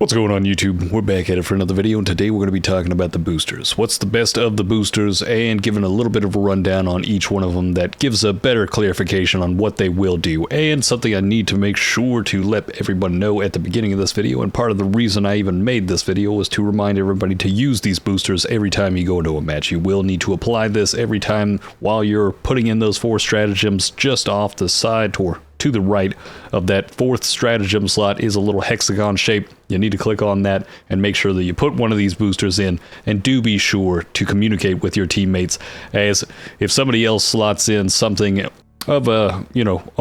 What's going on, YouTube? We're back at it for another video, and today we're going to be talking about the boosters. What's the best of the boosters, and giving a little bit of a rundown on each one of them that gives a better clarification on what they will do, and something I need to make sure to let everyone know at the beginning of this video, and part of the reason I even made this video was to remind everybody to use these boosters every time you go into a match. You will need to apply this every time while you're putting in those 4 stratagems. Just off the side to the right of that 4th stratagem slot is a little hexagon shape. You need to click on that and make sure that you put one of these boosters in, and do be sure to communicate with your teammates, as if somebody else slots in something of a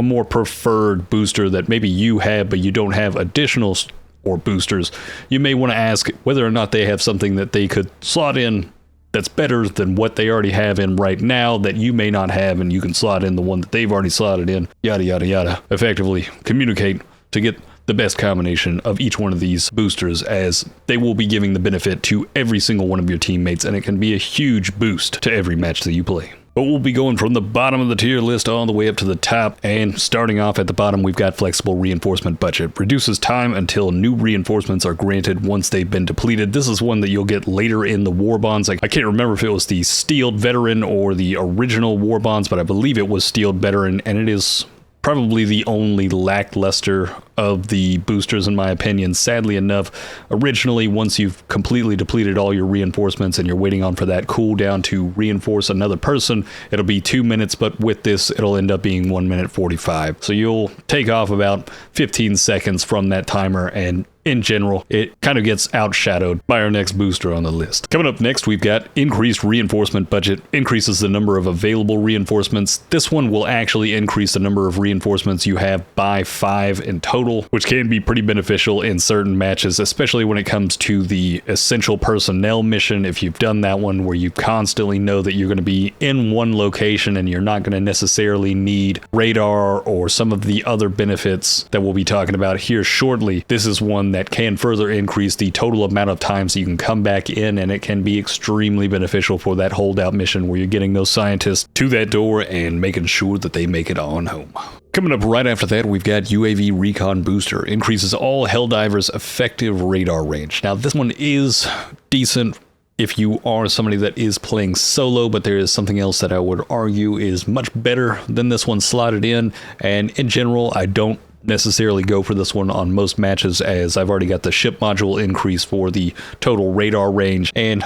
more preferred booster that maybe you have but you don't have additional or boosters, you may want to ask whether or not they have something that they could slot in that's better than what they already have in right now that you may not have, and you can slot in the one that they've already slotted in, yada yada yada. Effectively communicate to get the best combination of each one of these boosters, as they will be giving the benefit to every single one of your teammates, and it can be a huge boost to every match that you play. But we'll be going from the bottom of the tier list all the way up to the top, and starting off at the bottom, we've got flexible reinforcement budget. Reduces time until new reinforcements are granted once they've been depleted. This is one that you'll get later in the war bonds. I can't remember if it was the steeled veteran or the original war bonds, but I believe it was steeled veteran, and it is probably the only lackluster of the boosters in my opinion. Sadly enough, originally, once you've completely depleted all your reinforcements and you're waiting on for that cooldown to reinforce another person, it'll be 2 minutes, but with this it'll end up being 1 minute 45. So you'll take off about 15 seconds from that timer, and in general, it kind of gets outshadowed by our next booster on the list. Coming up next, we've got increased reinforcement budget. Increases the number of available reinforcements. This one will actually increase the number of reinforcements you have by 5 in total, which can be pretty beneficial in certain matches, especially when it comes to the essential personnel mission. If you've done that one where you constantly know that you're going to be in one location and you're not going to necessarily need radar or some of the other benefits that we'll be talking about here shortly, this is one that can further increase the total amount of times you can come back in, and it can be extremely beneficial for that holdout mission where you're getting those scientists to that door and making sure that they make it on home. Coming up right after that, we've got UAV Recon Booster. Increases all Helldivers' effective radar range. Now, this one is decent if you are somebody that is playing solo, but there is something else that I would argue is much better than this one slotted in, and in general, I don't necessarily go for this one on most matches, as I've already got the ship module increase for the total radar range, and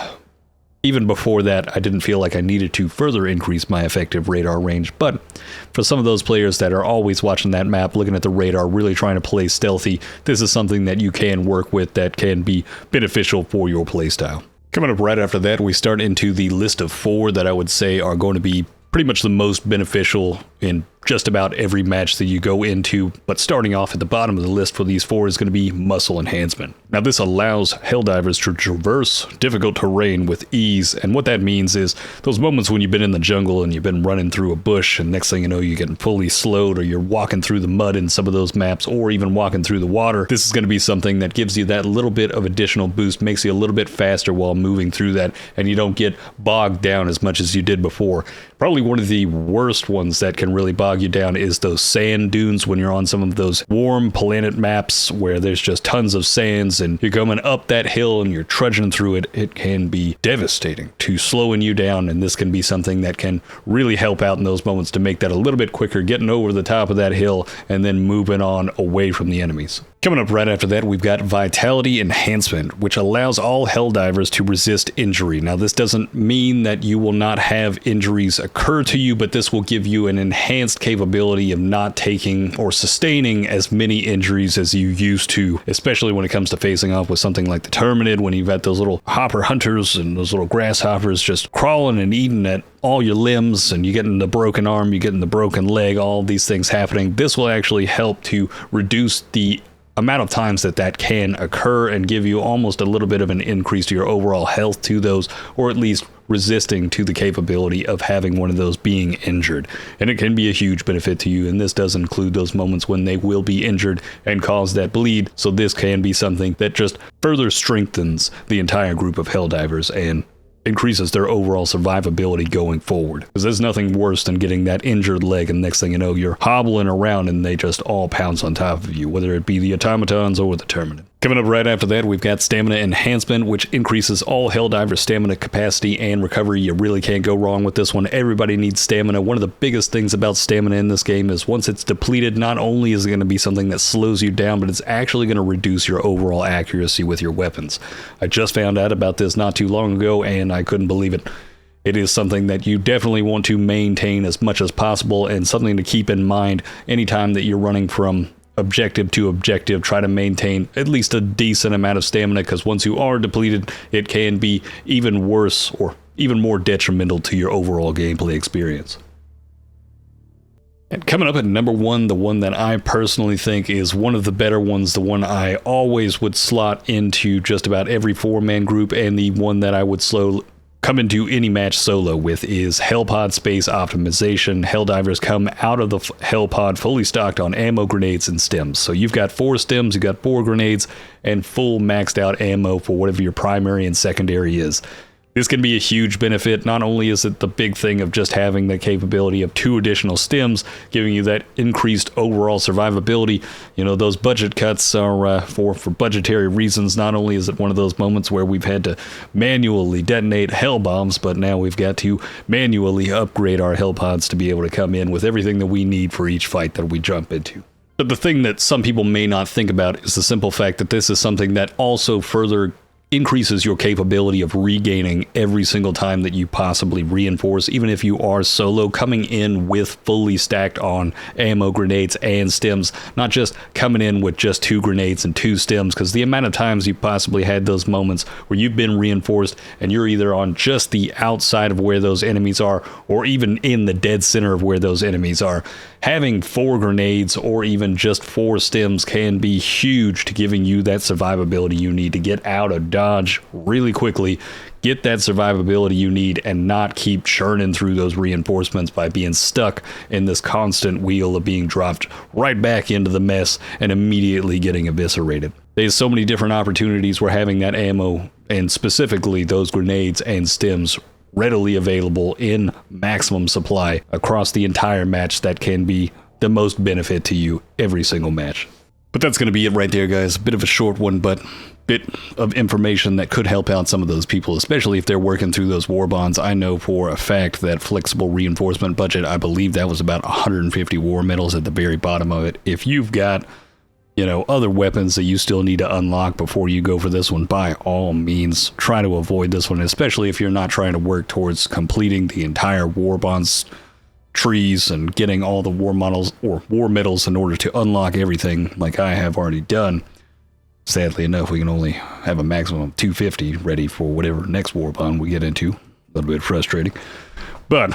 even before that I didn't feel like I needed to further increase my effective radar range. But for some of those players that are always watching that map, looking at the radar, really trying to play stealthy, this is something that you can work with that can be beneficial for your playstyle. Coming up right after that, we start into the list of 4 that I would say are going to be pretty much the most beneficial in just about every match that you go into, but starting off at the bottom of the list for these 4 is going to be muscle enhancement. Now, this allows Helldivers to traverse difficult terrain with ease, and what that means is those moments when you've been in the jungle and you've been running through a bush, and next thing you know you're getting fully slowed, or you're walking through the mud in some of those maps, or even walking through the water. This is going to be something that gives you that little bit of additional boost, makes you a little bit faster while moving through that, and you don't get bogged down as much as you did before. Probably one of the worst ones that can really bog you down is those sand dunes when you're on some of those warm planet maps where there's just tons of sands and you're coming up that hill and you're trudging through it. It can be devastating to slowing you down, and this can be something that can really help out in those moments to make that a little bit quicker, getting over the top of that hill and then moving on away from the enemies. Coming up right after that, we've got Vitality Enhancement, which allows all Helldivers to resist injury. Now, this doesn't mean that you will not have injuries occur to you, but this will give you an enhanced capability of not taking or sustaining as many injuries as you used to, especially when it comes to facing off with something like the Terminid, when you've got those little hopper hunters and those little grasshoppers just crawling and eating at all your limbs, and you getting the broken arm, you getting the broken leg, all these things happening. This will actually help to reduce the amount of times that can occur and give you almost a little bit of an increase to your overall health to those, or at least resisting to the capability of having one of those being injured. And it can be a huge benefit to you, and this does include those moments when they will be injured and cause that bleed. So this can be something that just further strengthens the entire group of Helldivers and increases their overall survivability going forward. Because there's nothing worse than getting that injured leg, and next thing you know, you're hobbling around and they just all pounce on top of you, whether it be the automatons or the Terminid. Coming up right after that, we've got Stamina Enhancement, which increases all Helldivers stamina capacity and recovery. You really can't go wrong with this one. Everybody needs stamina. One of the biggest things about stamina in this game is once it's depleted, not only is it going to be something that slows you down, but it's actually going to reduce your overall accuracy with your weapons. I just found out about this not too long ago, and I couldn't believe it. It is something that you definitely want to maintain as much as possible, and something to keep in mind anytime that you're running from objective to objective. Try to maintain at least a decent amount of stamina, because once you are depleted, it can be even worse or even more detrimental to your overall gameplay experience. And coming up at number 1, the one that I personally think is one of the better ones, the one I always would slot into just about every 4-man group, and the one that I would come into any match solo with, is HELLPOD space optimization. Helldivers come out of the HELLPOD fully stocked on ammo, grenades, and stims. So you've got 4 stims, you've got 4 grenades, and full maxed out ammo for whatever your primary and secondary is. This can be a huge benefit. Not only is it the big thing of just having the capability of 2 additional stims, giving you that increased overall survivability. You know, those budget cuts are for budgetary reasons. Not only is it one of those moments where we've had to manually detonate hell bombs, but now we've got to manually upgrade our HELLPODs to be able to come in with everything that we need for each fight that we jump into. But the thing that some people may not think about is the simple fact that this is something that also further increases your capability of regaining every single time that you possibly reinforce. Even if you are solo, coming in with fully stacked on ammo, grenades, and stims, not just coming in with just 2 grenades and 2 stims, because the amount of times you possibly had those moments where you've been reinforced and you're either on just the outside of where those enemies are or even in the dead center of where those enemies are. Having 4 grenades or even just 4 stims can be huge to giving you that survivability you need to get out of dodge really quickly, get that survivability you need, and not keep churning through those reinforcements by being stuck in this constant wheel of being dropped right back into the mess and immediately getting eviscerated. There's so many different opportunities where having that ammo, and specifically those grenades and stims, readily available in maximum supply across the entire match, that can be the most benefit to you every single match. But that's going to be it right there, guys. A bit of a short one, but bit of information that could help out some of those people, especially if they're working through those war bonds. I know for a fact that flexible reinforcement budget, I believe that was about 150 war medals at the very bottom of it. If you've got, you know, other weapons that you still need to unlock before you go for this one, by all means, try to avoid this one, especially if you're not trying to work towards completing the entire war bonds trees and getting all the war models or war medals in order to unlock everything like I have already done. Sadly enough, we can only have a maximum of 250 ready for whatever next war bond we get into. A little bit frustrating. But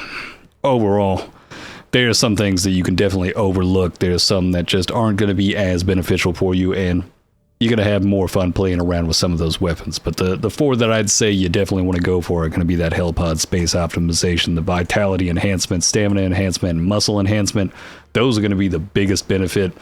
overall, there are some things that you can definitely overlook. There's some that just aren't going to be as beneficial for you, and you're going to have more fun playing around with some of those weapons. But the 4 that I'd say you definitely want to go for are going to be that HELLPOD space optimization, the vitality enhancement, stamina enhancement, muscle enhancement. Those are going to be the biggest benefit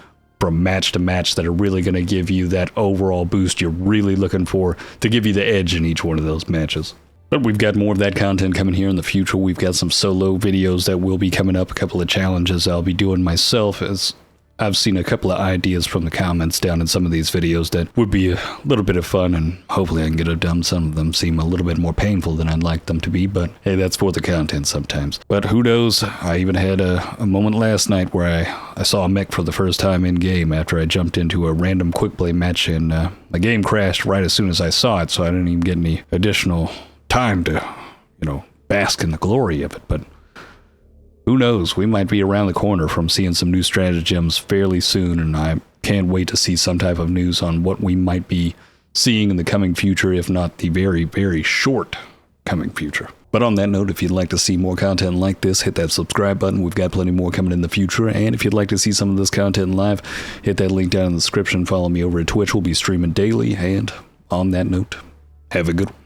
from match to match that are really going to give you that overall boost you're really looking for to give you the edge in each one of those matches. But we've got more of that content coming here in the future. We've got some solo videos that will be coming up, a couple of challenges I'll be doing myself, as I've seen a couple of ideas from the comments down in some of these videos that would be a little bit of fun, and hopefully I can get it done. Some of them seem a little bit more painful than I'd like them to be, but hey, that's for the content sometimes. But who knows? I even had a moment last night where I saw a mech for the first time in game after I jumped into a random quick play match, and the game crashed right as soon as I saw it, so I didn't even get any additional time to, you know, bask in the glory of it. But who knows? We might be around the corner from seeing some new stratagems fairly soon, and I can't wait to see some type of news on what we might be seeing in the coming future, if not the very, very short coming future. But on that note, if you'd like to see more content like this, hit that subscribe button. We've got plenty more coming in the future. And if you'd like to see some of this content live, hit that link down in the description. Follow me over at Twitch. We'll be streaming daily. And on that note, have a good one.